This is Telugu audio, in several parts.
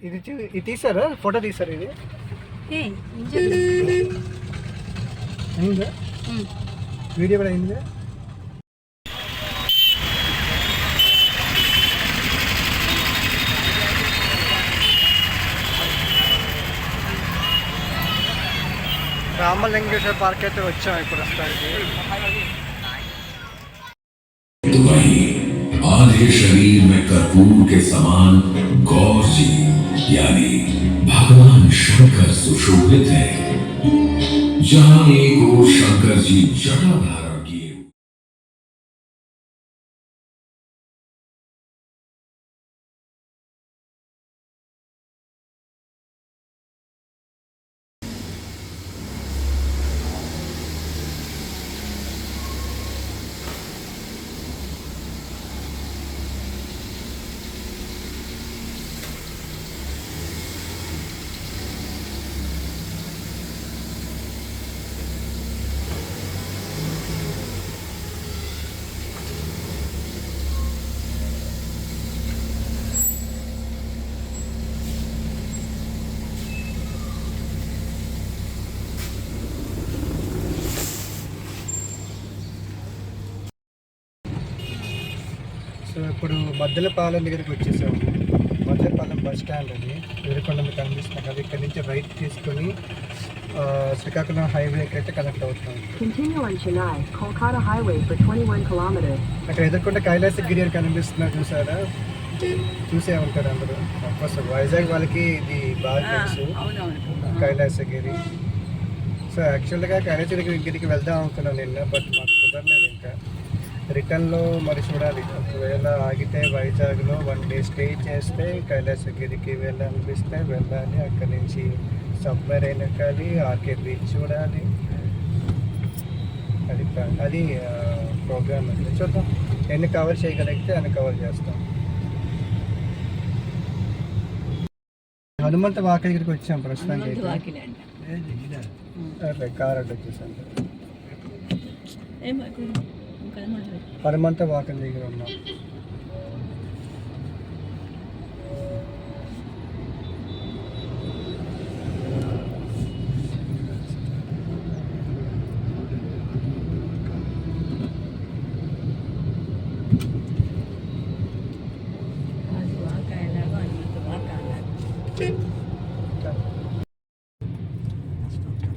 ఇది తీసారా, ఫోటో తీసారా? ఇది అయిందా? వీడియో కూడా అయిందా? రామలింగేశ్వర పార్క్ అయితే వచ్చాం ఇప్పుడు వస్తానికి. आधे शरीर में कर्पूर के समान गौर जी यानी भगवान शंकर सुशोभित है, जहां एक और शंकर जी जटा धारण किए। సో ఇప్పుడు మద్దెలపాలెం దగ్గరికి వచ్చేసాము. మద్దెలపాలెం బస్ స్టాండ్ అది ఎదురుకొండ మీకు కనిపిస్తుంది కదా. ఇక్కడ నుంచి రైట్ తీసుకొని శ్రీకాకుళం హైవేకి అయితే కనెక్ట్ అవుతున్నాం. అక్కడ ఎదురుకొండ కైలాసగిరి అని కనిపిస్తున్నా, చూసారా? చూసే ఉంటారు అందరూ. అసలు వైజాగ్ వాళ్ళకి ఇది బాగా తెలుసు, కైలాసగిరి. సో యాక్చువల్గా కైలాసగిరికి వెళ్దాం అనుకున్నాను నిన్న, బట్ మాకు కుదరలేదు. ఇంకా రిటర్న్లో మరి చూడాలి. ఒకవేళ ఆగితే వైజాగ్లో 1 డే స్టే చేస్తే కైలాసగిరికి వెళ్ళాలనిపిస్తే వెళ్ళాలి. అక్కడి నుంచి సబ్మెరైన్ ఎక్కాలి, ఆర్కే బీచ్ చూడాలి. అది ప్రోగ్రామ్ అంటే చూద్దాం. ఎన్ని కవర్ చేయగలిగితే అన్ని కవర్ చేస్తాం. హనుమంత వాక దగ్గరికి వచ్చాం ప్రస్తుతానికి. కార్ అడ్డు వచ్చేసాం. హనుమంత వాక దగ్గర ఉన్నాం.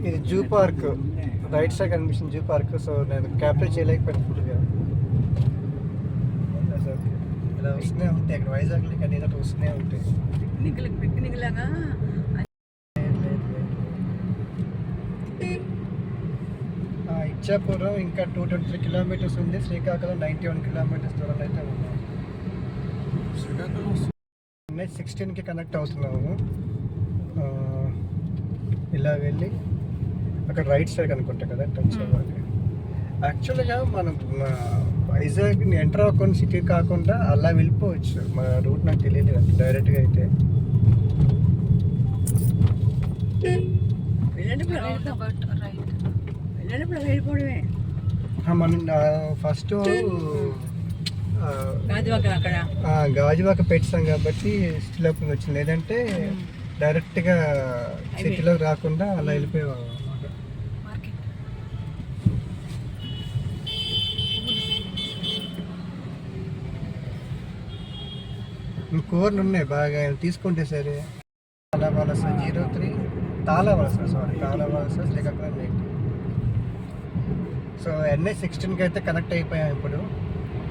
ఇది జూ పార్క్, రైట్ సైడ్ కనిపిస్తుంది జూ పార్క్. సో నేను క్యాప్చర్ చేయలేకపోయాను ఫుల్గా. ఇలా వస్తూనే ఉంటాయి అక్కడ వైజాగ్లో, ఇక్కడ ఏదో వస్తూనే ఉంటాయి. పిక్నిక్ లాగా ఇచ్చాపురం ఇంకా 223 కిలోమీటర్స్ ఉంది. శ్రీకాకుళం 91 కిలోమీటర్స్ దూరంలో అయితే ఉన్నాం. శ్రీకాకుళం 16కి కనెక్ట్ అవుతున్నాము. ఇలా వెళ్ళి అక్కడ రైట్ సైడ్ అనుకుంటా కదా టచ్ అవ్వాలి. యాక్చువల్గా మనం వైజాగ్ని ఎంటర్ అవ్వకుండా సిటీ కాకుండా అలా వెళ్ళిపోవచ్చు. మన రూట్ నాకు తెలియదు డైరెక్ట్గా అయితే. మనం ఫస్ట్ గాజువాక పెట్టాం కాబట్టి సిటీలోకి వచ్చింది. లేదంటే డైరెక్ట్గా సిటీలోకి రాకుండా అలా వెళ్ళిపోయేవాళ్ళం. కూరలు ఉన్నాయి బాగా, తీసుకుంటే సరే. తాళవలస 03 తాళవలస శ్రీకాకుళం లేక్. సో NH16కి అయితే కనెక్ట్ అయిపోయాం ఇప్పుడు.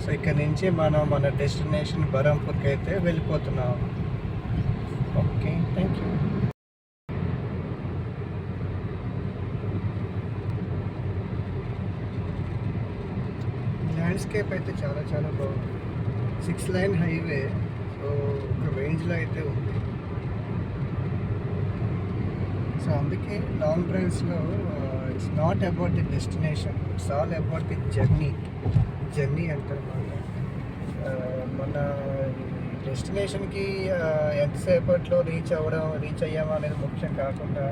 సో ఇక్కడ నుంచి మనం మన డెస్టినేషన్ బరంపూర్కి అయితే వెళ్ళిపోతున్నాం. Okay, thank you. ల్యాండ్స్కేప్ అయితే చాలా చాలా బాగుంది. 6 లైన్ హైవే. సో ఒక రేంజ్లో అయితే ఉంది. సో అందుకే లాంగ్ డ్రైవ్స్లో it's not about the destination, it's all about the journey అంటారు. మన డెస్టినేషన్కి ఎంతసేపట్లో రీచ్ అయ్యామా అనేది ముఖ్యం కాకుండా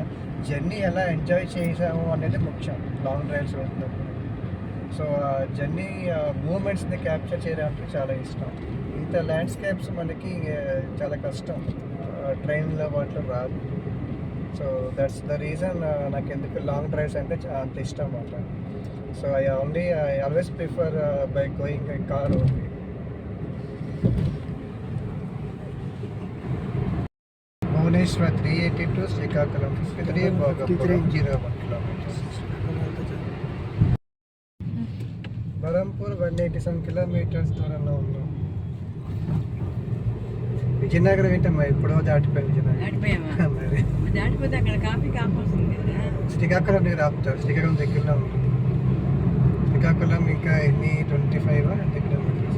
జర్నీ ఎలా ఎంజాయ్ చేసాము అనేది ముఖ్యం లాంగ్ డ్రైవ్స్ వెళ్తున్నప్పుడు. సో జర్నీ మూమెంట్స్ని క్యాప్చర్ చేయడానికి చాలా ఇష్టం. ఇంత ల్యాండ్స్కేప్స్ మనకి చాలా కష్టం ట్రైన్లో వాటిలో రాదు. సో దట్స్ ద రీజన్ నాకు ఎందుకు లాంగ్ డ్రైవ్స్ అంటే అంత ఇష్టం అన్నమాట. So I always prefer by going by car only. Bhubaneswar 382, Srikakulam 53, Bhogapuram 01 kilometers. Berhampur 187 kilometers దూరంలో ఉన్నాం. విజయనగరం ఏంటమ్మా ఎప్పుడో దాటిపోయింది విజయనగరం. దాటిపోయామా? మరి దాటిపోతే అక్కడ కాఫీ కాపాల్సింది కదా. శ్రీకాకుళం దగ్గర ఆపుతారు. శ్రీకాకుళం దగ్గరలో ఉంది. శ్రీకాకుళం ఇంకా ఎన్ని 25 kilometers.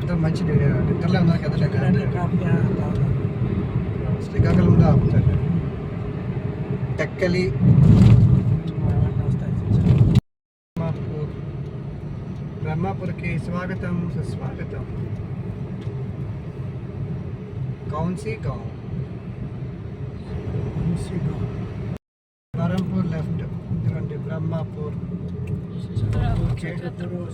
అంత మంచి నిద్రలో ఉన్నారు కదా. శ్రీకాకుళంలో ఆపుతారు. టెక్కలి, బ్రహ్మపూర్కి స్వాగతం సుస్వాగతం. కౌన్సీ గావ్, బరంపూర్ లెఫ్ట్, ఎందుకంటే బ్రహ్మపూర్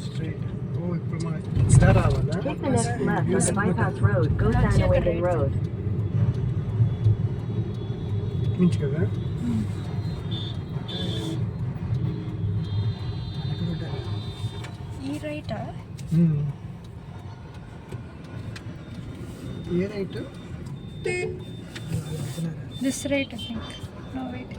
స్ట్రైట్. ఓ ఇప్పుడు మనం ఇలా రావాలా? Take the next left on the bypass road. Go down the Waiting Road. నుంచి కదా. ఈ రైటా? ఏ right? This right I think. No wait.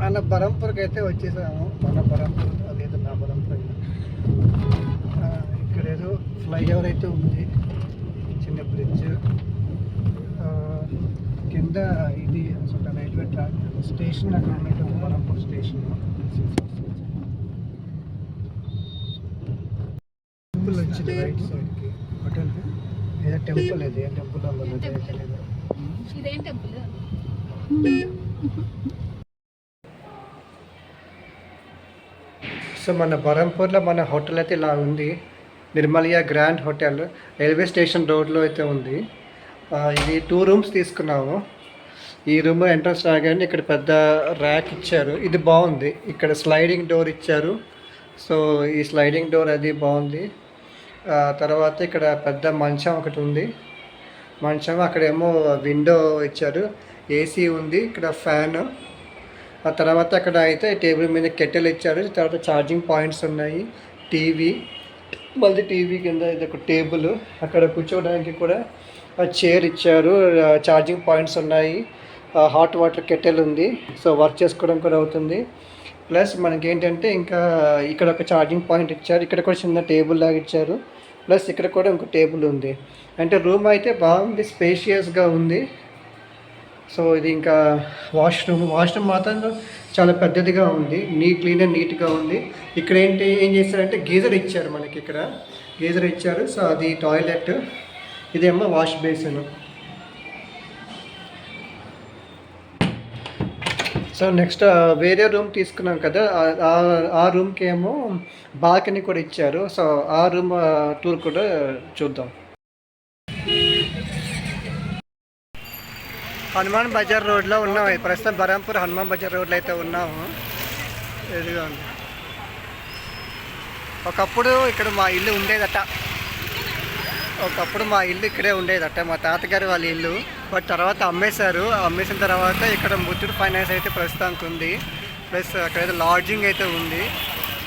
మన బరంపూర్కి అయితే వచ్చేసాము. మన బరంపూర్ అదేదో నా బరంపూర్. ఇక్కడ ఏదో ఫ్లైఓవర్ అయితే ఉంది, చిన్న బ్రిడ్జ్. కింద ఇది అసలు రైల్వే ట్రాక్ స్టేషన్ అక్కడ ఉన్నట్టు బరంపూర్ స్టేషన్. టెంపుల్ వచ్చింది రైట్ సైడ్కి. హోటల్ ఏదో టెంపుల్, ఇది ఏ టెంపుల్ అవ్వదు తెలియదు. ఇదేం టెంపుల్? సో మన బరంపూర్లో మన హోటల్ అయితే ఇలా ఉంది. నిర్మలియా గ్రాండ్ హోటల్, రైల్వే స్టేషన్ రోడ్లో అయితే ఉంది. ఇది 2 rooms తీసుకున్నాము. ఈ రూమ్ ఎంట్రన్స్ రాగానే ఇక్కడ పెద్ద ర్యాక్ ఇచ్చారు, ఇది బాగుంది. ఇక్కడ స్లైడింగ్ డోర్ ఇచ్చారు. సో ఈ స్లైడింగ్ డోర్ అది బాగుంది. తర్వాత ఇక్కడ పెద్ద మంచం ఒకటి ఉంది. మంచం అక్కడేమో విండో ఇచ్చారు, ఏసీ ఉంది, ఇక్కడ ఫ్యాన్. ఆ తర్వాత అక్కడ అయితే టేబుల్ మీద కెటిల్ ఇచ్చారు. తర్వాత ఛార్జింగ్ పాయింట్స్ ఉన్నాయి, టీవీ, మళ్ళీ టీవీ కింద ఇది ఒక టేబుల్, అక్కడ కూర్చోవడానికి కూడా చైర్ ఇచ్చారు, ఛార్జింగ్ పాయింట్స్ ఉన్నాయి, హాట్ వాటర్ కెటిల్ ఉంది. సో వర్క్ చేసుకోవడం కూడా అవుతుంది. ప్లస్ మనకి ఏంటంటే ఇంకా ఇక్కడ ఒక ఛార్జింగ్ పాయింట్ ఇచ్చారు, ఇక్కడ కూడా చిన్న టేబుల్ లాగా ఇచ్చారు. ప్లస్ ఇక్కడ కూడా ఇంకో టేబుల్ ఉంది. అంటే రూమ్ అయితే బాగుంది, స్పేషియస్గా ఉంది. సో ఇది ఇంకా వాష్రూమ్ మాత్రం చాలా పెద్దదిగా ఉంది, క్లీన్ అండ్ నీట్గా ఉంది. ఇక్కడ ఏం చేశారంటే గీజర్ ఇచ్చారు మనకి, ఇక్కడ గీజర్ ఇచ్చారు. సో అది టాయిలెట్, ఇదేమో వాష్ బేసిన్. సో నెక్స్ట్ వేరే రూమ్ తీసుకున్నాం కదా, ఆ రూమ్కి ఏమో బాల్కనీ కూడా ఇచ్చారు. సో ఆ రూమ్ టూర్ కూడా చూద్దాం. హనుమాన్ బజార్ రోడ్లో ఉన్నాం. ప్రస్తుతం బరంపూర్ హనుమాన్ బజార్ రోడ్లో అయితే ఉన్నాము. ఇదిగా ఉంది. ఒకప్పుడు ఇక్కడ మా ఇల్లు ఉండేదట, ఇక్కడే ఉండేదట, మా తాతగారి వాళ్ళ ఇల్లు. బట్ తర్వాత అమ్మేశారు. అమ్మేసిన తర్వాత ఇక్కడ ముత్తూట్ ఫైనాన్స్ అయితే ప్రస్తుతానికి ఉంది. ప్లస్ అక్కడైతే లాడ్జింగ్ అయితే ఉంది.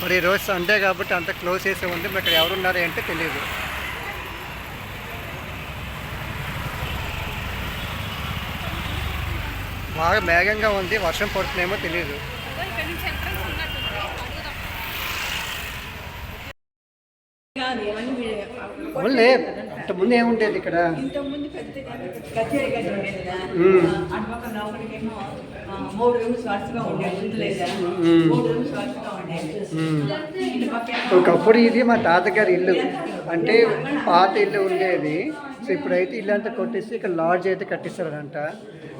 మరి ఈరోజు సండే కాబట్టి అంతా క్లోజ్ చేసి ఉంది. మరి ఇక్కడ ఎవరు ఉన్నారో అంటే తెలియదు. బాగా మేఘంగా ఉంది, వర్షం పడుతుందేమో తెలియదు. ఓన్లే ఇంతకుముందు ఏముండేది ఇక్కడ? ఇంతకుముందు పెద్ద కచేరీ గది ఉండేది కదా. అటుపక్క లోపలికేమో 3 rooms వరుసగా ఉండేది, ముందు లేదా 3 rooms వరుసగా ఉండేది. ఇటుపక్క ఒకప్పుడు ఇది మా తాతగారి ఇల్లు, అంటే పాత ఇల్లు ఉండేది. సో ఇప్పుడైతే ఇల్లు అంతా కొట్టేసి ఇక్కడ లాడ్జ్ అయితే కట్టిస్తారంట.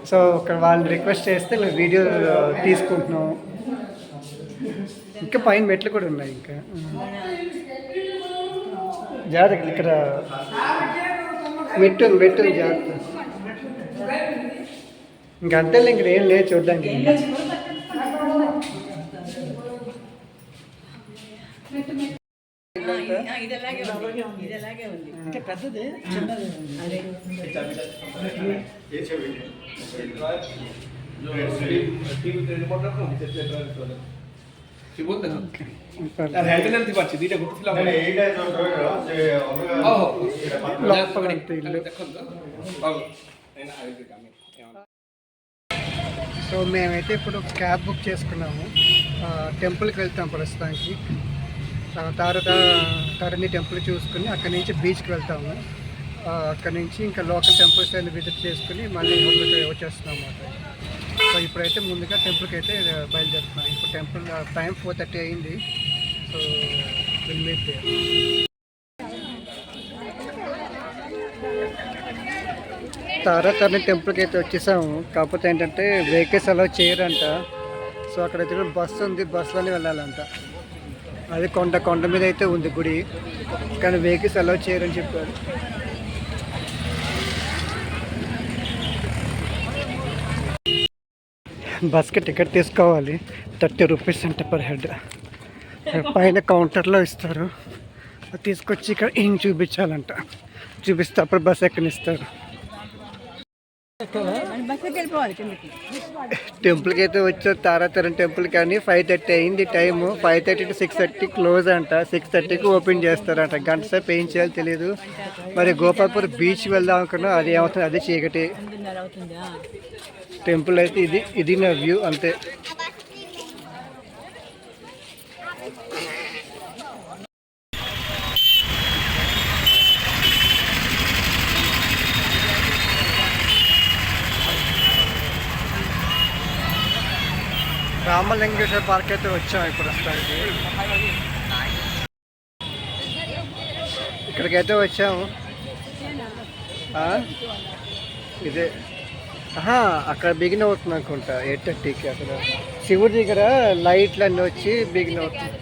సో ఇక్కడ వాళ్ళని రిక్వెస్ట్ చేస్తే వీడియో తీసుకుంటున్నాం. ఇంకా పైన మెట్లు కూడా ఉన్నాయి. ఇంకా జాగ్రత్త, ఇక్కడ మెట్టు జాగ్రత్త. ఇంకంతే, ఇక్కడ ఏం లేదు చూడడానికి. ఇది అలాగే ఉంది. ఇంకా పెద్దది చిన్నది సో మేమైతే ఇప్పుడు క్యాబ్ బుక్ చేసుకున్నాము. టెంపుల్కి వెళ్తాం ప్రస్తుతానికి. తారణి టెంపుల్ చూసుకుని అక్కడి నుంచి బీచ్కి వెళ్తాము. అక్కడి నుంచి ఇంకా లోకల్ టెంపుల్స్ అన్ని విజిట్ చేసుకుని మళ్ళీ ఊళ్ళకి వచ్చేస్తున్నాం అన్నమాట. సో ఇప్పుడైతే ముందుగా టెంపుల్కి అయితే బయలుదేరుతున్నాం. ఇప్పుడు టెంపుల్ టైం 4:30 అయింది. So will meet there. Taratarini టెంపుల్కి అయితే వచ్చేసాము. కాకపోతే ఏంటంటే వెహికల్స్ అలా చేయరంట. సో అక్కడైతే బస్సు ఉంది, బస్సులోనే వెళ్ళాలంట. అది కొండ మీద అయితే ఉంది గుడి, కానీ వెహికల్స్ అలౌ చేయరని చెప్పారు. బస్కి టికెట్ తీసుకోవాలి, 30 రూపీస్ అంట పర్ హెడ్. పైన కౌంటర్లో ఇస్తారు, అది తీసుకొచ్చి ఇక్కడ ఏం చూపించాలంట. చూపిస్తే అప్పుడు బస్ ఎక్కనిస్తారు. టెంపుల్కి అయితే వచ్చారు తారాతారణి టెంపుల్, కానీ 5:30 అయింది టైము. 5:30 to 6:30 క్లోజ్ అంట. 6:30కి ఓపెన్ చేస్తారంట. గంట సేపు ఏం చేయాలో తెలియదు. మరి గోపాల్పూర్ బీచ్ వెళ్దాం అనుకున్నా, అది ఏమవుతుంది, అది చీకటి. టెంపుల్ అయితే ఇది నా వ్యూ అంతే. రామలింగేశ్వర పార్క్ అయితే వచ్చాం ఇప్పుడు వస్తానికి. ఇక్కడికైతే వచ్చాము. ఇదే అక్కడ బిగిన్ అవుతుంది అనుకుంటా 8:30కి. అక్కడ శివుడి దగ్గర లైట్లు అన్నీ వచ్చి బిగిన్ అవుతుంది.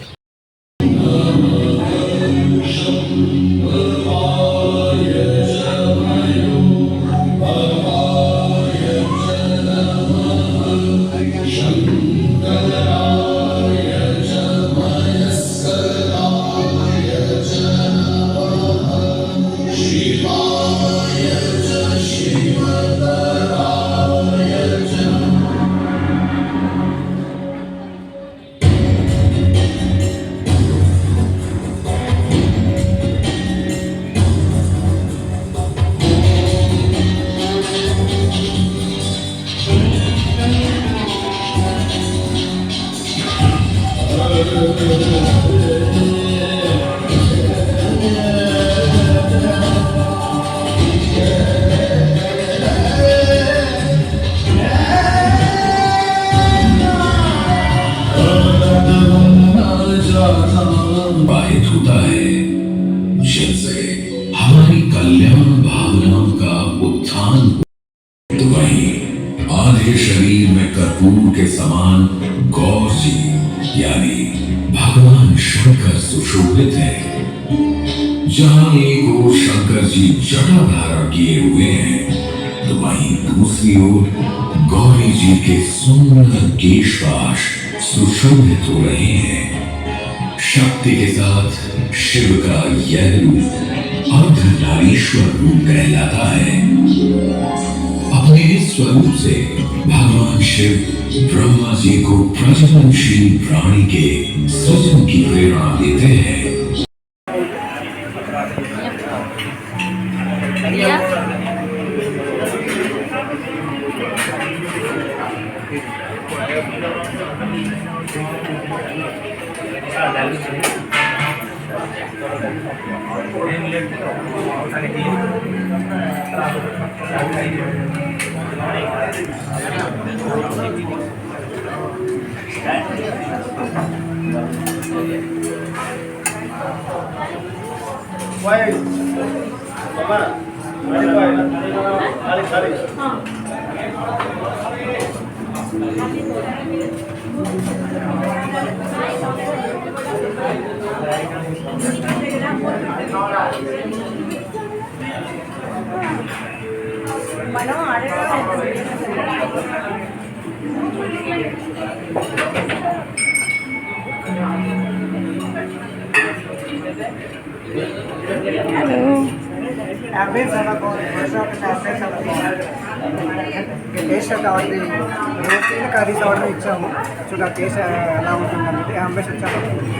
बाहित होता है जिनसे हमारी कल्याण भावनाओं का उत्थान, तो वहीं आधे शरीर में कर्पूर के समान गौर जी यानी भगवान शंकर सुशोभित है। जहां एक ओर शंकर जी जटा धारण किए हुए हैं, तो वहीं दूसरी ओर गौरी जी के सुंदर केशपाश सुशोभित हो रहे हैं। शक्ति के साथ शिव का यह रूप अर्धनारीश्वर रूप कहलाता है। अपने इस स्वरूप से भगवान शिव ब्रह्मा जी को प्रजननशील प्राणी के सृजन की प्रेरणा देते हैं। Hello. అంబియన్స్ చాలా బాగుంది, రెస్టారెంట్ అంబియన్స్ చాలా బాగుంది. టేస్ట్ కావాలి, రోటీలు కర్రీస్ ఆర్డర్ ఇచ్చాము, చూడ టేస్ట్ ఎలా ఉంటుంది అనేది. అంబియన్స్ చాలా బాగుంది.